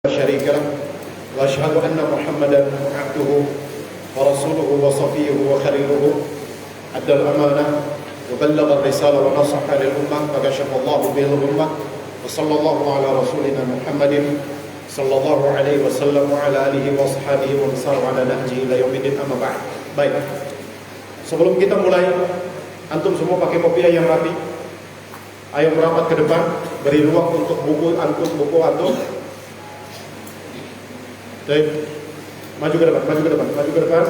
شريك له وأشهد أن محمدا عبده ورسوله وصفيه وخليله أدى الأمانة وبلغ الرسالة ونصح للأمة فكشف الله به الأمة وصلى الله على رسولنا محمد صلى الله عليه وسلم وعلى آله وصحبه ومن سار على نهجه إلى يوم الدين أما بعد. Baik, sebelum kita mulai, antum semua pakai kopiah yang rapi. Ayo merapat ke depan, beri ruang untuk buku antum. Baik, maju ke depan.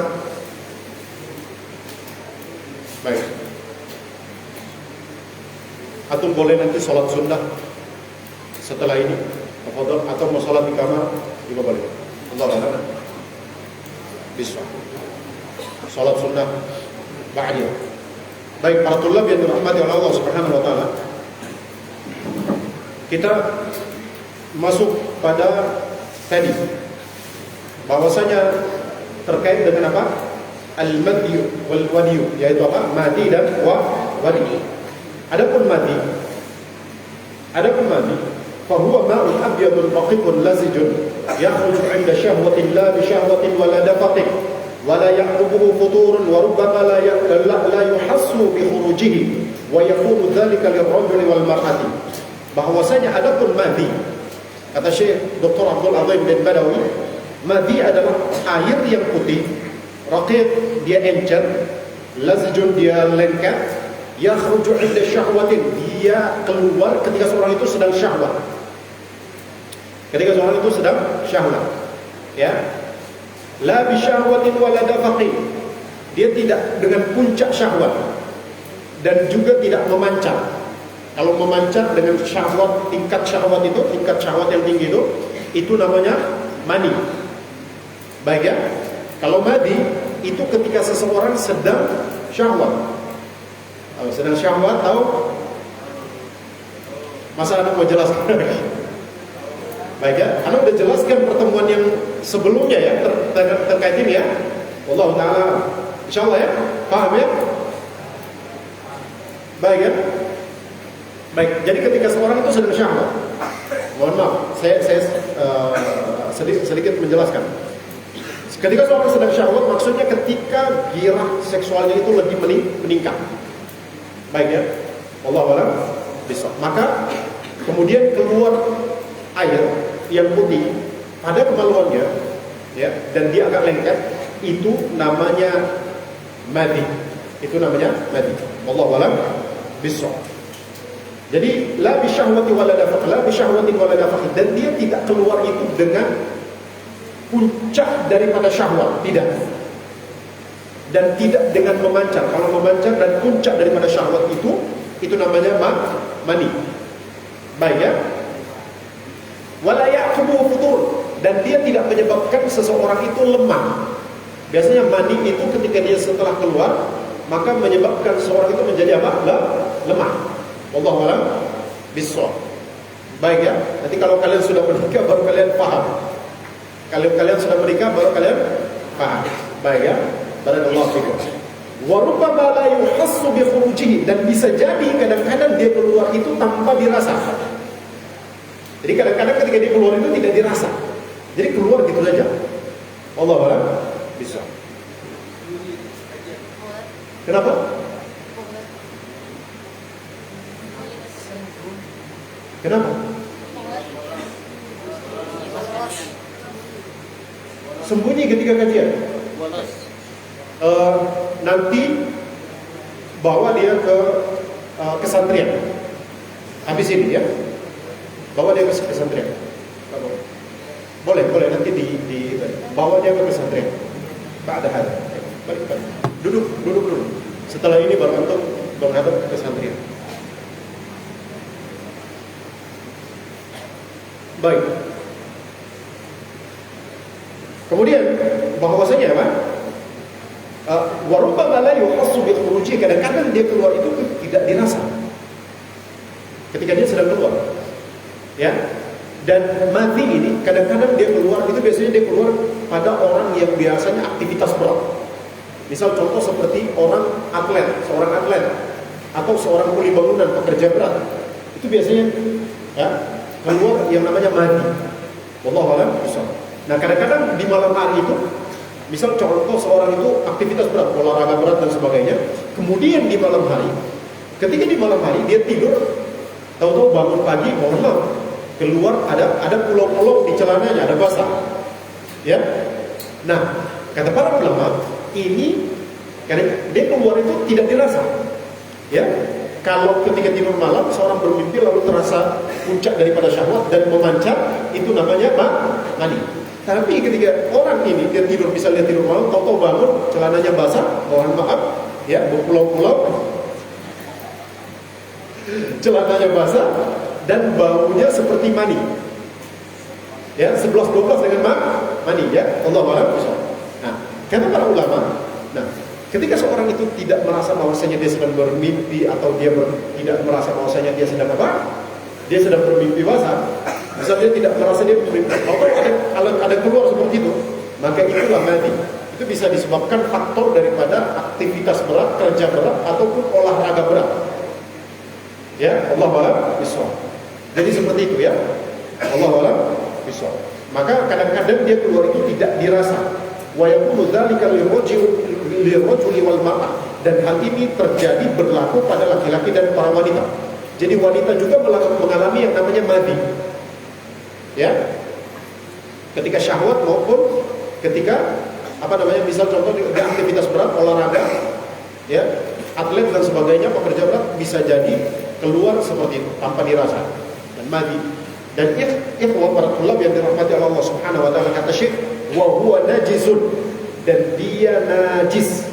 Baik. Antum boleh nanti sholat sunnah setelah ini, atau mau sholat di kamar juga boleh. Allah Allah. Bisa. Sholat sunnah ba'diyah. Baik, para tulab yang dirahmati oleh Allah Subhanahu wa taala. Kita masuk pada tadi bahwasanya terkait dengan apa? Al-madhi wal wadi, yaitu apa? Madi dan wadi. Adapun madi fahuwa ma'un abyadun raqiqun lazijun yakhruju 'inda syahwatin la bi syahwatin wala dafatin wala ya'qubuhu futurun wa rubbama la yuhassu bi khurujihi wa yakunu dhalika lirrajuli wal mar'ati. Bahwasanya adapun madi, kata Syekh Dr. Abdul Azim bin Badawi, madi adalah air yang putih, raqiq dia encer, lazijun dia lengket, yakhruju 'inda syahwatin dia keluar ketika seorang itu sedang syahwat. Ya. La bi syahwatin wala dafaqin. Dia tidak dengan puncak syahwat dan juga tidak memancar. Kalau memancar dengan syahwat, tingkat syahwat yang tinggi itu namanya mani. Baik ya. Kalau madi itu ketika seseorang sedang syahwat. Kalau sedang syahwat, tahu? Masa Anda mau jelaskan? Baik ya, Anda udah jelaskan pertemuan yang sebelumnya ya terkait ini ya. Wallahu taala insyaallah ya. Paham ya? Baik ya. Baik, jadi ketika seorang itu sedang syahwat. Mohon maaf, saya sedikit menjelaskan. Ketika seorang sedang syahwat maksudnya ketika gairah seksualnya itu lebih meningkat. Baik ya. Wallahu a'lam bishawab. Maka kemudian keluar air yang putih pada kemaluannya ya, dan dia agak lengket, itu namanya madi. Wallahu a'lam bishawab. Jadi la bi syahwati wala dafaq, dan dia tidak keluar itu dengan puncak daripada syahwat, tidak. Dan tidak dengan memancar. Kalau memancar dan puncak daripada syahwat itu namanya mani. Baik ya. Wala ya'qubu futur, dan dia tidak menyebabkan seseorang itu lemah. Biasanya mani itu ketika dia setelah keluar maka menyebabkan seseorang itu menjadi apa? Lemah. Wallahu a'lam bishawab. Baik ya. Nanti kalau kalian sudah menikah baru kalian paham. Kalau kalian sudah menikah baru kalian paham. Baik ya. Barakallahu fikum. Wa rubbama la yuhassu bi khurujihi, dan bisa jadi kadang-kadang dia keluar itu tanpa dirasa. Jadi kadang-kadang ketika dia keluar itu tidak dirasa. Jadi keluar gitu saja. Wallahu a'lam bishawab. Kenapa? Kenapa? Sembunyi ketika kajian. Nanti bawa dia ke kesantrian. Habis ini ya, bawa dia ke kesantrian. Boleh nanti bawa dia ke kesantrian. Ba'da hada. Balik. Duduk dulu. Setelah ini baru antum menghadap ke kesantrian. Baik. Kemudian bahwasanya apa? Wa rubbama la yuhassu bi khuruji, kadang-kadang dia keluar itu tidak dirasa. Ketika dia sedang keluar. Ya. Dan mati ini kadang-kadang dia keluar itu biasanya dia keluar pada orang yang biasanya aktivitas berat. Misal contoh seperti seorang atlet atau seorang kuli bangunan, pekerja berat. Itu biasanya ya keluar yang namanya madi. Wallahu a'lam bishawab. Nah, kadang-kadang di malam hari itu, misal contoh seorang itu aktivitas berat, olahraga berat dan sebagainya, kemudian di malam hari, ketika di malam hari dia tidur, tahu-tahu bangun pagi, mohon maaf, keluar ada pulau-pulau di celananya, ada basah. Ya. Nah, kata para ulama, ini karena dia keluar itu tidak dirasa. Ya. Kalau ketika tidur malam seorang bermimpi lalu terasa puncak daripada syahwat dan memancar, itu namanya mani. Tapi ketika orang ini dia tidur, misalnya tidur malam, tahu-tahu bangun celananya basah, mohon maaf, ya, berpulau-pulau, celananya basah dan baunya seperti mani. Ya, 11-12 dengan mani, ya. Allahu a'lam bishawab. Nah, kata para ulama, nah, ketika seorang itu tidak merasa bahwasanya dia sedang bermimpi atau dia tidak merasa bahwasanya dia sedang apa? Dia sedang bermimpi basah. Misalnya dia tidak merasa dia bermimpi, kalau ada keluar seperti itu, maka itulah mani. Itu bisa disebabkan faktor daripada aktivitas berat, kerja berat ataupun olahraga berat. Ya, Allahu a'lam bishawab. Jadi seperti itu, ya. Allahu a'lam bishawab. Maka kadang-kadang dia keluar itu tidak dirasa. Wa yakunu dzalika lirajuli wal mar'ah, dan hal ini terjadi berlaku pada laki-laki dan para wanita. Jadi wanita juga mengalami yang namanya madi. Ya. Ketika syahwat maupun ketika misal contoh di aktivitas berat, olahraga, ya, atlet dan sebagainya, pekerja berat, bisa jadi keluar seperti itu tanpa dirasa dan madi. Dan ikhwah para tulab yang dirahmati Allah Subhanahu wa taala, kata Syekh, wa huwa najizun, dan dia najis.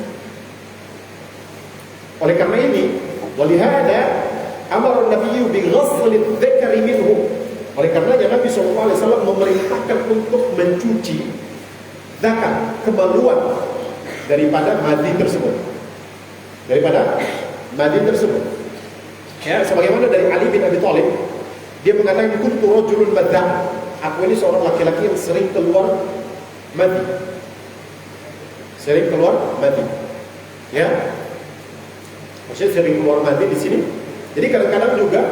Oleh karena ini, walihada amara Nabi bi ghasli dzakari minhu. Oleh karenanya Nabi SAW memerintahkan untuk mencuci zakar, kemaluan daripada madi tersebut. Ya, sebagaimana dari Ali bin Abi Thalib, dia mengatakan, kuntu rajulun badda', aku ini seorang laki-laki yang sering keluar madi. Ya. Maksudnya sering keluar madi di sini. Jadi kadang-kadang juga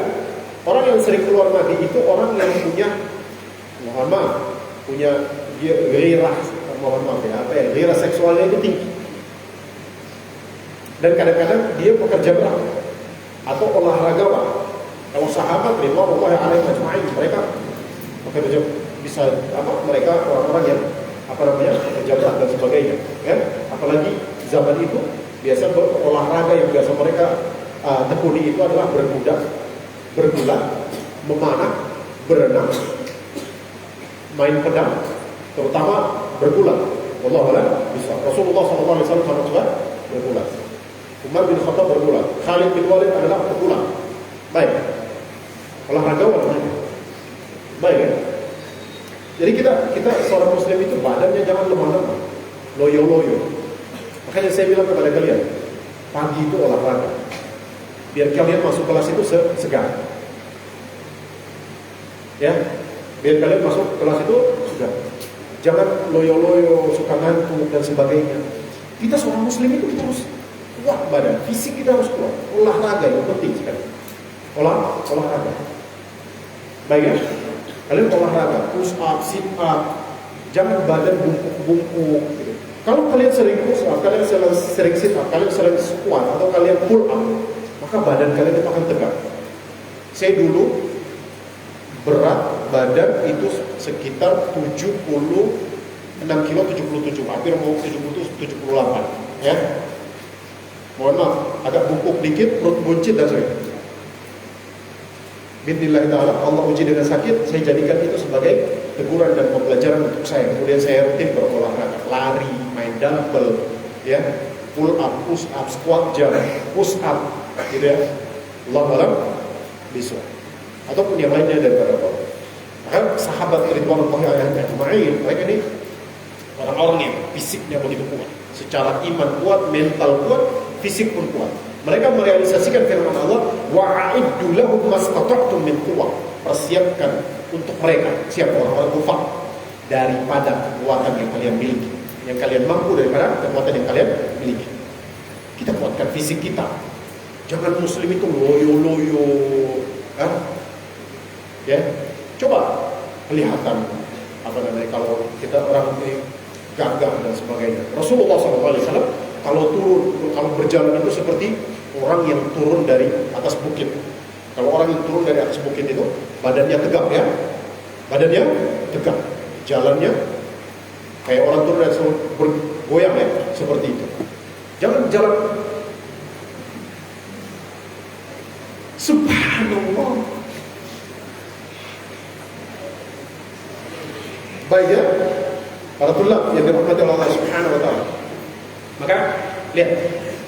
orang yang sering keluar madi itu orang yang punya gairah, gairah seksualnya itu tinggi. Dan kadang-kadang dia pekerja berat atau olahragawan. Kalau sahabat ridwanullah alaihi ajma'in, mereka bekerja bisa mereka orang-orang yang pekerja berat dan sebagainya, ya. Apalagi zaman itu biasa berolahraga yang biasa mereka tekuni itu adalah berkuda, bergulat, memanah, berenang, main pedang, terutama bergulat. Wallahu a'lam bishawab. Rasulullah SAW sangat suka bergulat. Umar bin Khattab bergulat. Khalid bin Walid adalah bergulat. Baik. Olahragawan namanya. Baik, ya. Jadi kita seorang muslim itu badannya jangan lemah-lemah, loyo-loyo. Makanya saya bilang kepada kalian, pagi itu olahraga. Biar kalian masuk kelas itu segar. Ya, biar kalian masuk kelas itu segar. Jangan loyo-loyo, suka ngantuk dan sebagainya. Kita seorang muslim itu kita harus kuat badan, fisik kita harus kuat. Olahraga yang penting sekali. Olahraga. Baik, ya. Kalian olahraga, push up, sit up. Jangan badan bungkuk-bungkuk gitu. Kalau kalian sering push up, kalian sering sit up, kalian sering squat atau kalian pull up, maka badan kalian itu akan tegak. Saya dulu berat badan itu sekitar 76 kilo, 77, hampir mau 78, ya. Mohon maaf, agak bungkuk dikit, perut buncit dan sebagainya. Bismillah ta'ala, Allah uji dengan sakit, saya jadikan itu sebagai teguran dan pembelajaran untuk saya. Kemudian saya rutin berolahraga, lari, main dumbbell, ya, pull up, push up, squat jump, push up, gitu ya. Allah alam bisa. Ataupun yang lainnya daripada Allah. Maka sahabat ridwanullahi alaihim ajma'in, mereka ini orang-orang yang fisiknya begitu kuat, secara iman kuat, mental kuat, fisik pun kuat. Mereka merealisasikan firman Allah, wa'iddu lahum mastata'tum min quwwah. Persiapkan untuk mereka, siapa orang-orang kufar, daripada kekuatan yang kalian miliki, yang kalian mampu daripada kekuatan yang kalian miliki. Kita kuatkan fisik kita. Jangan muslim itu loyo-loyo, kan? Ya, coba kelihatan kalau kita orang ini gagah dan sebagainya. Rasulullah SAW kalau berjalan itu seperti orang yang turun dari atas bukit. Kalau orang yang turun dari atas bukit itu badannya tegap ya, badannya tegap, jalannya kayak orang turun dari bergoyang ya, seperti itu. Jangan jalan. Subhanallah. Baik ya, para tulab yang dirahmati Allah Subhanahu wa taala. Maka lihat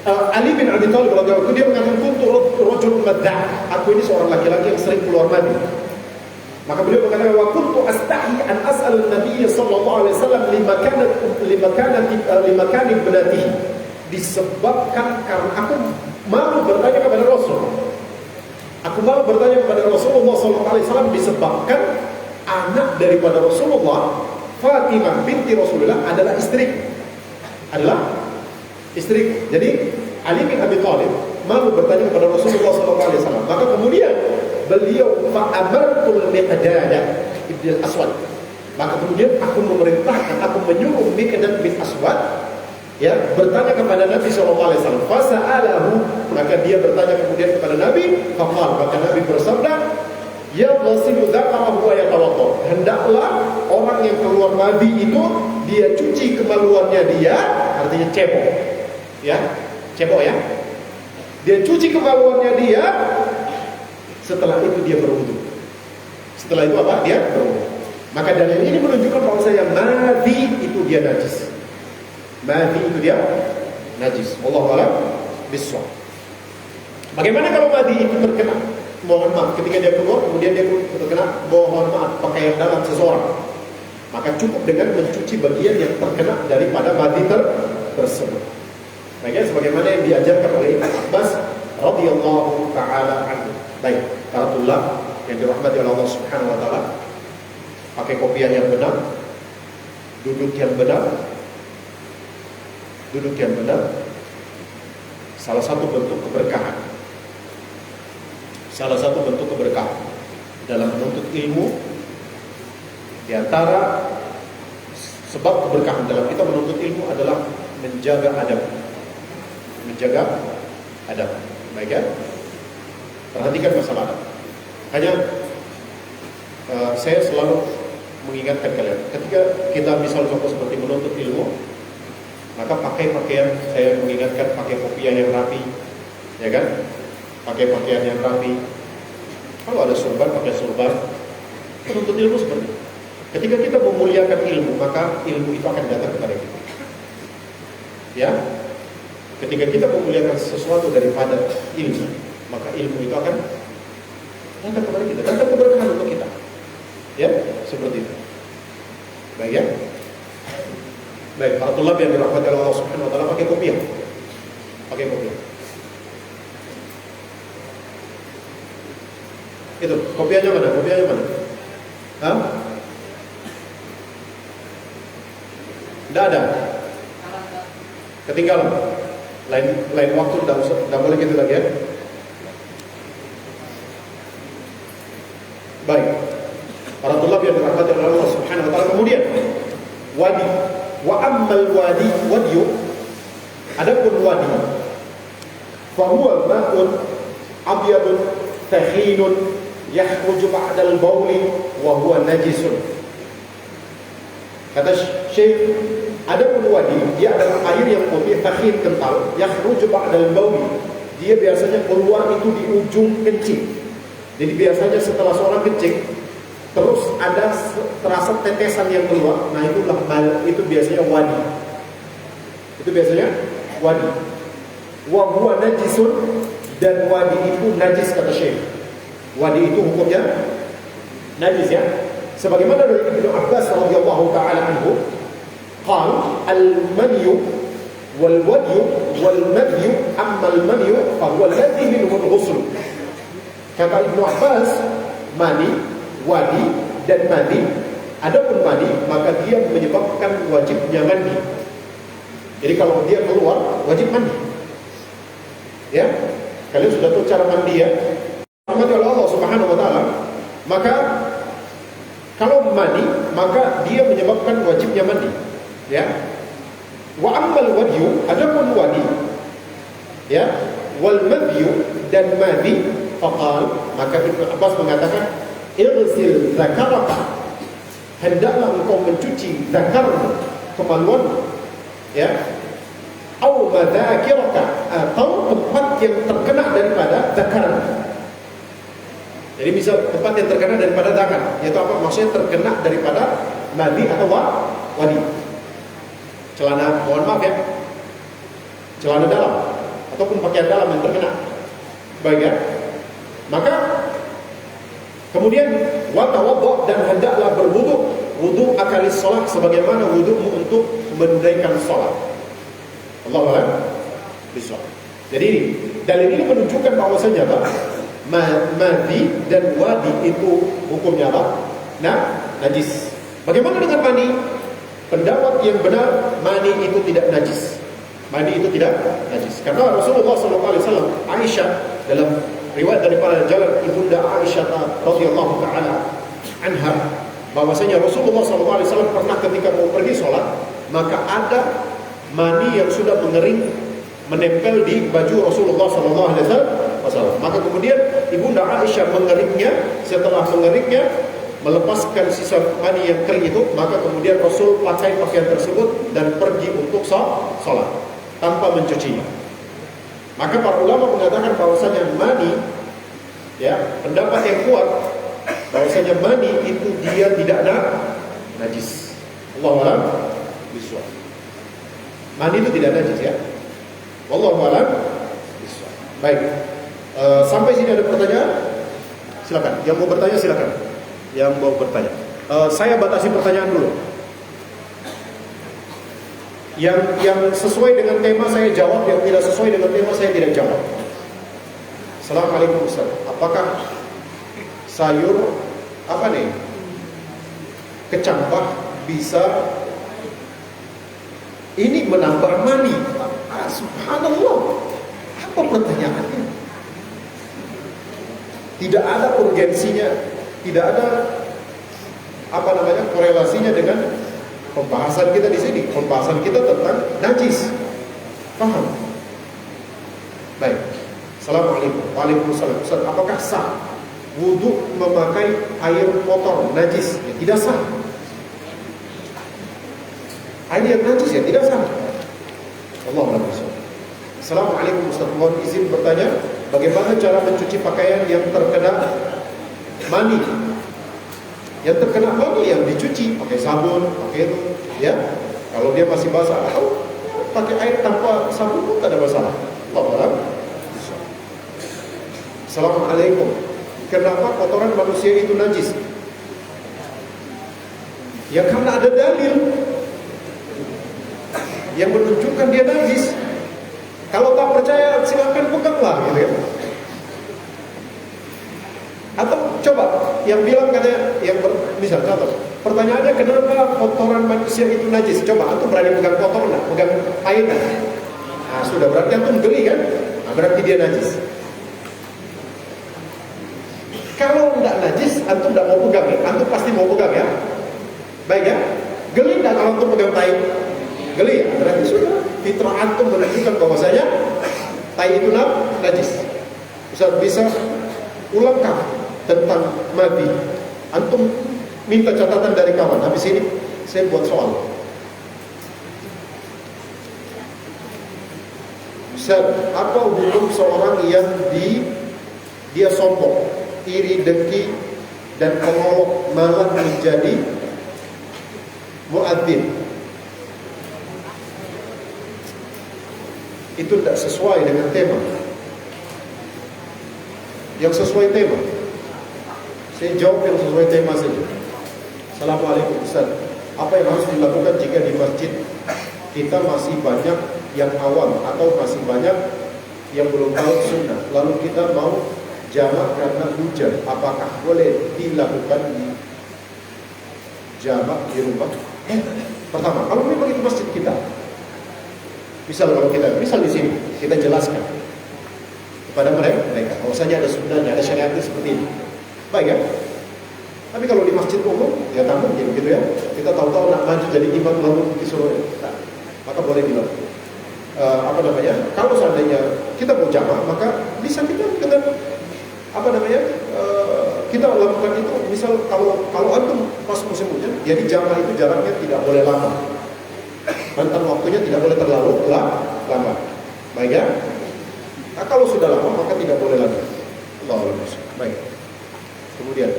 Ali bin Abi Thalib radhiyallahu anhu dia mengatakan kuntu rajulun maddah. Aku ini seorang laki-laki yang sering keluar mandi. Maka beliau mengatakan wa kuntu astahi an as'al an-nabiy sallallahu alaihi wasallam limakan ibnatihi. Disebabkan karena aku malu bertanya kepada Rasul. Aku malu bertanya kepada Rasulullah sallallahu alaihi wasallam disebabkan anak daripada Rasulullah, Fatimah binti Rasulullah adalah istri. Jadi Ali bin Abi Thalib malu bertanya kepada Rasulullah SAW. Maka kemudian beliau fa'amartul Miqdad ibn al-Aswad. Maka kemudian aku memerintahkan, aku menyuruh Miqdad bin Aswad ya bertanya kepada Nabi SAW. Fasa'alahu, maka dia bertanya kemudian kepada Nabi. Faqal, maka Nabi bersabda, ya ghasilu dzakarahu wa yatawadda. Hendaklah orang yang keluar mandi itu dia cuci kemaluannya dia, artinya cebok. Ya, cebok ya. Dia cuci kemaluannya dia, setelah itu dia berwudu. Setelah itu apa? Dia berwudu. Maka dalil ini menunjukkan bahwasanya mandi itu dia najis. Mandi itu dia najis. Wallahu a'lam bishawab. Bagaimana kalau mandi itu terkena? Mohon maaf, ketika dia keluar, kemudian dia terkena mohon maaf pakaian dalam seseorang, maka cukup dengan mencuci bagian yang terkena daripada mandi tersebut. Baiknya sebagaimana yang diajarkan oleh Ibnu Abbas radhiyallahu taala anhu. Baik, para tulab yang dirahmati oleh Allah Subhanahu wa taala, pakai kopiah yang benar, duduk yang benar. Salah satu bentuk keberkahan. Salah satu bentuk keberkahan dalam menuntut ilmu, di antara sebab keberkahan dalam kita menuntut ilmu adalah menjaga adab. Baik ya? Perhatikan masalah adab. Hanya saya selalu mengingatkan kalian, ketika kita misal contoh seperti menuntut ilmu, maka pakai pakaian, saya mengingatkan pakai kopiah yang rapi, ya kan? Pakai pakaian yang rapi. Kalau ada surban, pakai surban. Menuntut ilmu seperti itu. Ketika kita memuliakan ilmu, maka ilmu itu akan datang kepada kita. Ya, ketika kita memuliakan sesuatu daripada ilmu, maka ilmu itu akan datang kepada kita, datang keberkahan untuk kita. Ya, seperti itu. Baik ya. Baik, para tulab yang dirahmati Allah Subhanahu wa taala, pakai kopiah. Itu, kopiahnya mana? Hah? Tidak ada. Ketinggalan. Lain waktu tidak boleh gitu lagi ya. Baik. Para tulab yang dirahmati oleh Allah Subhanahu wa taala, kemudian wadi. Wa ammal wadi, adapun wadi, fahuwa ma'un abyadun thahinun yakhruju ba'dal bawli wa huwa najisun. Kata Syekh, adapun wadi, dia adalah air yang putih thahin kental, yakhruju ba'dal bawli. Dia biasanya keluar itu di ujung kencing. Jadi biasanya setelah seorang kencing terus ada terasa tetesan yang keluar, nah itu biasanya wadi. Wa huwa najisun, dan wadi itu najis kata Syekh. Wadi itu hukumnya najis ya. Sebagaimana dari Ibnu Abbas radhiyallahu taala anhu, qala al-manyu wal wadyu wal madyu amma al-manyu fa huwa alladhi minhu al-ghusl. Kata Ibnu Abbas, mani, wadi dan mandi. Adapun mandi, maka dia menyebabkan wajibnya mandi. Jadi kalau dia keluar, wajib mandi. Ya, kalian sudah tahu cara mandi ya. Rahmat Allah Subhanahu wa taala. Maka kalau mandi maka dia menyebabkan wajibnya mandi. Ya. Wa ammal wadyu, adapun wadi, ya, wal madyu dan madi, faqal, maka Ibnu Abbas mengatakan, irsil zakaraka, hendaklah engkau mencuci zakar, kemaluan, ya, au madzakiraka, atau tempat yang terkena daripada zakar. Jadi misal tempat yang terkena daripada zakar, yaitu apa? Maksudnya terkena daripada madi atau wadi. Celana, mohon maaf ya, celana dalam ataupun pakaian dalam yang terkena. Baik ya. Maka kemudian watawaddo, dan hendaklah berwudu, wudu akalis sholat, sebagaimana wudumu untuk menunaikan sholat. Allahu a'lam bishawab. Jadi dalil ini menunjukkan bahwasanya apa? Madi dan wadi itu hukumnya apa? Najis. Bagaimana dengan mani? Pendapat yang benar, mani itu tidak najis. Mani itu tidak najis. Karena Rasulullah SAW, Aisyah, dalam riwayat daripada jalan ibunda Aisyah radhiyallahu taala anha, bahwasanya Rasulullah SAW pernah ketika mau pergi sholat, maka ada mani yang sudah mengering menempel di baju Rasulullah SAW. Maka kemudian ibunda Aisyah mengeringnya. Setelah mengeringnya, melepaskan sisa mani yang kering itu, maka kemudian Rasul pakai pakaian tersebut dan pergi untuk sholat tanpa mencucinya. Maka para ulama mengatakan bahwasanya mani, ya, pendapat yang kuat bahwasanya mani itu dia tidak najis. Allahu a'lam bishawab. Mani itu tidak najis, ya. Wallahu a'lam bishawab. Baik. Sampai sini ada pertanyaan? Silakan. Yang mau bertanya silakan. Yang mau bertanya. Saya batasi pertanyaan dulu. Yang sesuai dengan tema saya jawab, yang tidak sesuai dengan tema saya tidak jawab. Assalamualaikum Ustaz. Apakah sayur kecambah bisa ini menambah mani? Subhanallah. Apa pertanyaannya? Tidak ada urgensinya, tidak ada korelasinya dengan pembahasan kita di sini. Pembahasan kita tentang najis. Paham? Baik. Assalamualaikum. Waalaikumsalam. Ustaz, apakah sah wudu memakai air kotor najis? Ya, tidak sah. Air yang najis ya tidak sah. Allahu a'lam. Assalamualaikum Ustaz, mohon izin bertanya, bagaimana cara mencuci pakaian yang terkena mani? Yang terkena mani yang dicuci pakai sabun, pakai itu, ya. Kalau dia masih basah atau pakai air tanpa sabun pun tidak ada masalah. Allahu a'lam. Assalamualaikum. Kenapa kotoran manusia itu najis? Ya karena ada dalil yang menunjukkan dia najis. Kalau tak percaya silakan peganglah, gitu ya. Atau coba yang bilang katanya, misal contoh, pertanyaannya kenapa kotoran manusia itu najis? Coba antum berani pegang kotor enggak? Pegang air enggak? Nah, sudah berarti antum geli kan? Nah, berarti dia najis. Kalau enggak najis, antum enggak mau pegang ya? Antum pasti mau pegang ya? Baik ya? Geli enggak kalau antum pegang tai? Geli ya? Berarti sudah fitrah antum menunjukkan bahwasanya tai itu najis. Bisa ulangkah tentang madi. Antum minta catatan dari kawan. Habis ini saya buat soal. Ustaz, apa hukum seorang yang dia sombong, iri, dengki, dan pengolok malah menjadi muadzin? Itu tidak sesuai dengan tema. Yang sesuai tema, saya jawab yang sesuai tema saja. Assalamualaikum Ustaz, apa yang harus dilakukan jika di masjid kita masih banyak yang awam atau masih banyak yang belum tahu sunnah, lalu kita mau jamak karena hujan, apakah boleh dilakukan di jamak di rumah? Pertama, kalau memang itu masjid kita, misal di sini kita jelaskan kepada mereka bahwasanya ada sunnahnya, ada syariatnya seperti ini. Baik ya? Tapi kalau di masjid umum, ya tak mungkin gitu ya. Kita tahu-tahu nak maju jadi imam lalu disuruh, nah, maka boleh dilakukan. Kalau seandainya kita mau jamaah, maka bisa kita dengan kita lakukan itu. Misal kalau antum pas musim hujan, jadi jamaah itu jaraknya tidak boleh lama, rentang waktunya tidak boleh terlalu lama. Baik ya. Nah, kalau sudah lama maka tidak boleh lagi. Allahu Akbar. Baik. Kemudian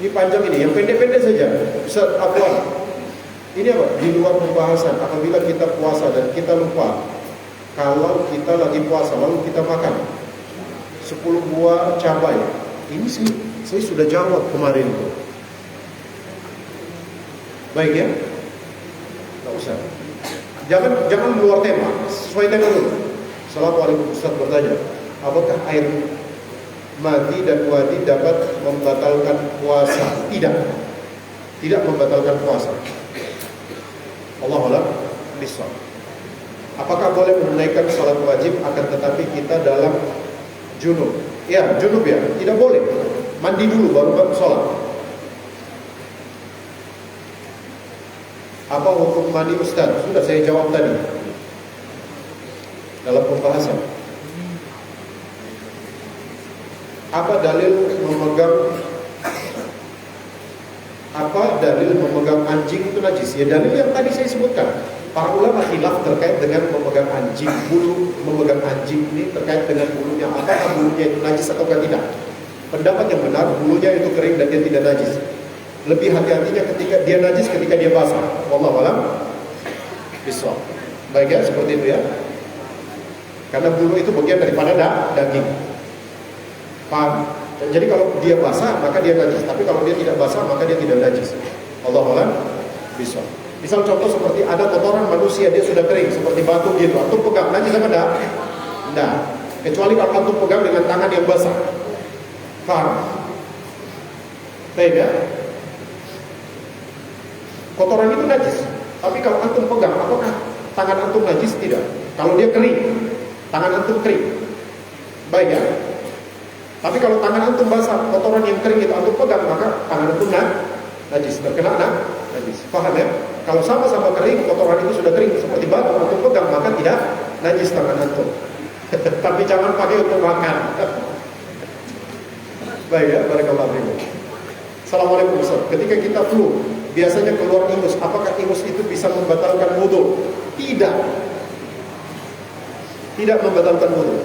ini panjang ini, yang pendek-pendek saja. Ustaz Afwan, ini apa? Di luar pembahasan, apabila kita puasa dan kita lupa, kalau kita lagi puasa lalu kita makan 10 buah cabai, ini sih saya sudah jawab kemarin itu. Baik ya, nggak usah. Jangan keluar tema, sesuai tema dulu. Assalamualaikum, Ustaz bertanya, apakah air mati dan wadi dapat membatalkan puasa? Tidak membatalkan puasa. Allahu a'lam bishawab. Apakah boleh menunaikan salat wajib akan tetapi kita dalam junub? Ya, junub ya, tidak boleh. Mandi dulu baru sholat. Apa hukum mandi Ustaz? Sudah saya jawab tadi dalam pembahasan. Apa dalil memegang anjing itu najis? Ya dalil yang tadi saya sebutkan. Para ulama khilaf terkait dengan memegang anjing, memegang anjing ini terkait dengan bulunya. Apakah bulunya itu najis atau tidak? Pendapat yang benar, bulunya itu kering dan dia tidak najis. Lebih hati-hatinya ketika dia najis, ketika dia basah. Wallahu a'lam bishawab. Baik ya, seperti itu ya. Karena bulu itu bagian daripada daging. Paham? Jadi kalau dia basah maka dia najis, tapi kalau dia tidak basah maka dia tidak najis. Wallahu a'lam bishawab. Misal contoh seperti ada kotoran manusia, dia sudah kering seperti batu gitu, antum pegang najis apa enggak? Enggak. Kecuali kalau antum pegang dengan tangan yang basah. Paham? Baik ya. Kotoran itu najis, tapi kalau antum pegang, apakah tangan antum najis? Tidak. Kalau dia kering, tangan antum kering. Baik ya. Tapi kalau tangan antum basah, kotoran yang kering itu antum pegang, maka tangan antum najis, terkena najis. Paham ya? Kalau sama-sama kering, kotoran itu sudah kering seperti batu, antum pegang, maka tidak najis tangan antum. Tapi jangan pakai untuk makan. Baik ya, barakallahu fiikum. Assalamualaikum Ustaz. Ketika kita flu, biasanya keluar ingus. Apakah ingus itu bisa membatalkan wudu? Tidak. Tidak membatalkan wudu.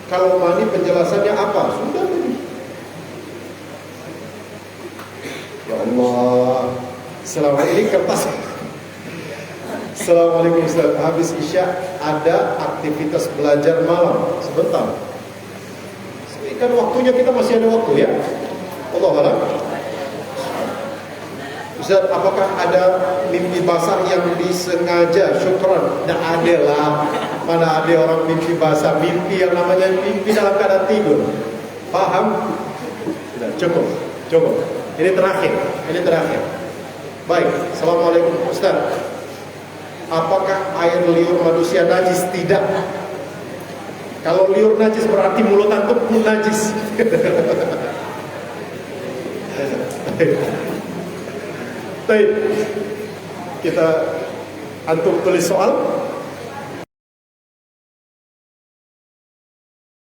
Kalau mani penjelasannya apa? Sudah tadi. Ya Allah. Assalamualaikum kertas. Assalamualaikum Ustaz. Habis Isya ada aktivitas belajar malam sebentar. Ini kan waktunya, kita masih ada waktu ya. Allah a'lam. Ustaz, apakah ada mimpi basah yang disengaja? Syukran. Tidak ada lah. Mana ada orang mimpi basah? Mimpi yang namanya mimpi dalam keadaan tidur. Paham? Sudah, cukup. Ini terakhir. Baik, Assalamualaikum Ustaz. Apakah air liur manusia najis? Tidak. Kalau liur najis berarti mulut antum pun najis. Baik. Kita antum tulis soal.